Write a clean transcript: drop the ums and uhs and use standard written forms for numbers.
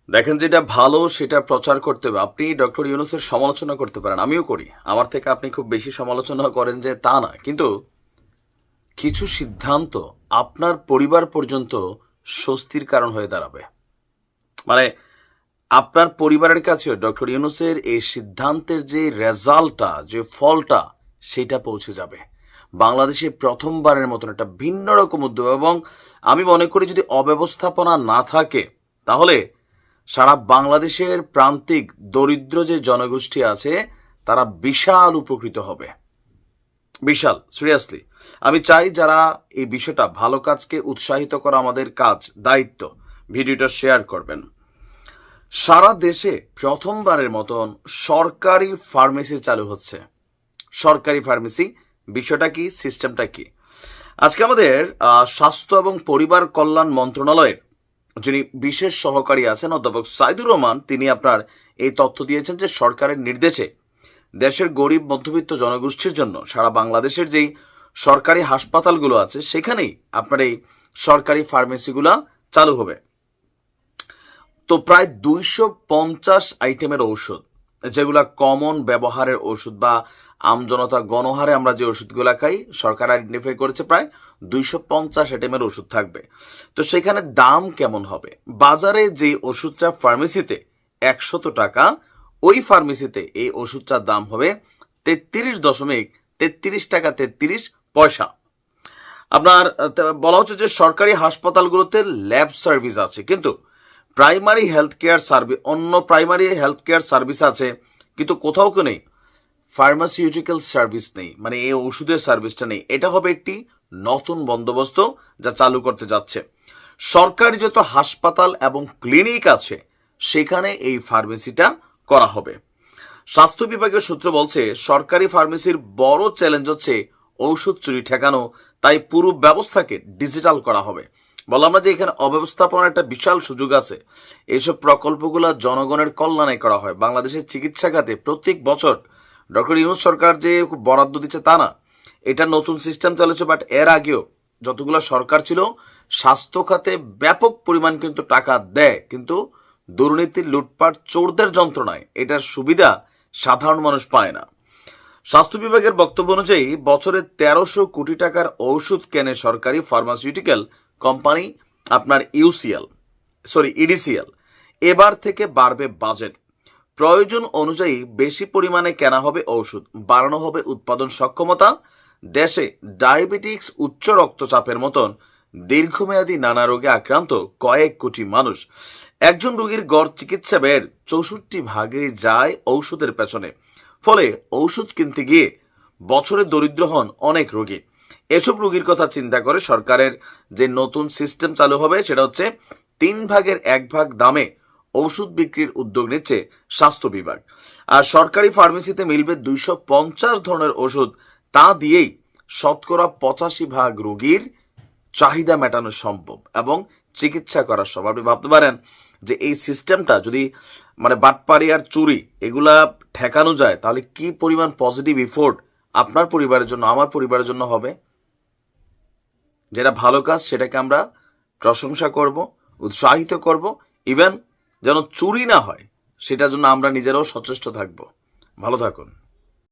দেখেন, যেটা ভালো সেটা প্রচার করতে হবে। আপনি ডক্টর ইউনূসের সমালোচনা করতে পারেন, আমিও করি। আমার থেকে আপনি খুব বেশি সমালোচনা করেন যে তা না, কিন্তু কিছু সিদ্ধান্ত আপনার পরিবার পর্যন্ত স্বস্তির কারণ হয়ে দাঁড়াবে। মানে আপনার পরিবারের কাছেও ডক্টর ইউনূসের এই সিদ্ধান্তের যে রেজাল্টটা, যে ফলটা, সেটা পৌঁছে যাবে। বাংলাদেশে প্রথমবারের মতন একটা ভিন্ন রকম উদ্যোগ, এবং আমি মনে করি যদি অব্যবস্থাপনা না থাকে তাহলে সারা বাংলাদেশের প্রান্তিক দরিদ্র যে জনগোষ্ঠী আছে তারা বিশাল উপকৃত হবে। বিশাল, সিরিয়াসলি। আমি চাই যারা এই বিষয়টা, ভালো কাজকে উৎসাহিত করা আমাদের কাজ, দায়িত্ব, ভিডিওটা শেয়ার করবেন। সারা দেশে প্রথমবারের মতন সরকারি ফার্মেসি চালু হচ্ছে। সরকারি ফার্মেসি বিষয়টা কি, সিস্টেমটা কি? আজকে আমাদের স্বাস্থ্য এবং পরিবার কল্যাণ মন্ত্রণালয়ের যিনি বিশেষ সহকারী আছেন অধ্যাপক সাইদুর রহমান, তিনি আপনার এই তথ্য দিয়েছেন যে সরকারের নির্দেশে দেশের গরিব মধ্যবিত্ত জনগোষ্ঠীর জন্য সারা বাংলাদেশের যেই সরকারি হাসপাতালগুলো আছে সেখানেই আপনার এই সরকারি ফার্মেসিগুলো চালু হবে। তো প্রায় 250 আইটেমের ঔষধ, যেগুলা কমন ব্যবহারের ওষুধ বা আমজনতা গণহারে আমরা যে ওষুধগুলা খাই, সরকার আইডেন্টিফাই করেছে প্রায় 250 আইটেমের ওষুধ থাকবে। তো সেখানে দাম কেমন হবে? বাজারে যে ওষুধটা ফার্মেসিতে 100 টাকা, ওই ফার্মেসিতে এই ওষুধটার দাম হবে 33.33 টাকা 33 পয়সা। আপনার বলা হচ্ছে যে সরকারি হাসপাতালগুলোতে ল্যাব সার্ভিস আছে, কিন্তু প্রাইমারি হেলথ কেয়ার সার্ভিস, অন্য প্রাইমারি হেলথ কেয়ার সার্ভিস আছে, কিন্তু কোথাও কেউ নেই ফার্মাসিউটিক্যাল সার্ভিস নেই, মানে এই ওষুধের সার্ভিসটা নেই। এটা হবে একটি নতুন বন্দোবস্ত যা চালু করতে যাচ্ছে। সরকারি যত হাসপাতাল এবং ক্লিনিক আছে সেখানে এই ফার্মেসিটা করা হবে। স্বাস্থ্য বিভাগের সূত্র বলছে সরকারি ফার্মেসির বড় চ্যালেঞ্জ হচ্ছে ঔষধ চুরি ঠেকানো, তাই পুরো ব্যবস্থাকে ডিজিটাল করা হবে। বললাম না যে এখানে অব্যবস্থাপনার একটা বিশাল সুযোগ আছে। এইসব প্রকল্পগুলো জনগণের কল্যাণে করা হয়। বাংলাদেশের চিকিৎসা খাতে প্রত্যেক বছর ডক্টর ইউনূস সরকার যে বরাদ্দ দিচ্ছে তা না, এটা নতুন সিস্টেম চলেছে, বাট এর আগেও যতগুলো সরকার ছিল স্বাস্থ্য খাতে ব্যাপক পরিমাণ কিন্তু টাকা দেয়, কিন্তু দুর্নীতির, লুটপাট, চোরদের যন্ত্রণায় এটার সুবিধা সাধারণ মানুষ পায় না। স্বাস্থ্য বিভাগের বক্তব্য অনুযায়ী বছরে 1300 কোটি টাকার ঔষধ কেনে সরকারি ফার্মাসিউটিক্যাল কোম্পানি আপনার ইডিসিএল। এবার থেকে বাড়বে বাজেট। প্রয়োজন অনুযায়ী বেশি পরিমাণে কেনা হবে ঔষধ, বাড়ানো হবে উৎপাদন সক্ষমতা। দেশে ডায়াবেটিক্স, উচ্চ রক্তচাপের মতন দীর্ঘমেয়াদী নানা রোগে আক্রান্ত কয়েক কোটি মানুষ। একজন রোগীর গড় চিকিৎসা ব্যয়ের 64 ভাগে যায় ঔষধের পেছনে। ফলে ঔষধ কিনতে গিয়ে বছরে দরিদ্র হন অনেক রোগী। এসব রোগীর কথা চিন্তা করে সরকারের যে নতুন সিস্টেম চালু হবে সেটা হচ্ছে 3/1 দামে ঔষধ বিক্রির উদ্যোগ নিচ্ছে স্বাস্থ্য বিভাগ। আর সরকারি ফার্মেসিতে মিলবে 250 ধরনের ওষুধ। তা দিয়েই শতকরা 85 ভাগ রোগীর চাহিদা মেটানো সম্ভব এবং চিকিৎসা করা সম্ভব। আপনি ভাবতে পারেন যে এই সিস্টেমটা যদি মানে বাটপারি আর চুরি এগুলা ঠেকানো যায় তাহলে কি পরিমাণ পজিটিভ ইফোর্ট আপনার পরিবারের জন্য, আমার পরিবারের জন্য হবে। যেটা ভালো কাজ সেটাকে আমরা প্রশংসা করব, উৎসাহিত করব, ইভেন যেন চুরি না হয় সেটার জন্য আমরা নিজেরাও সচেষ্ট থাকব। ভালো থাকুন।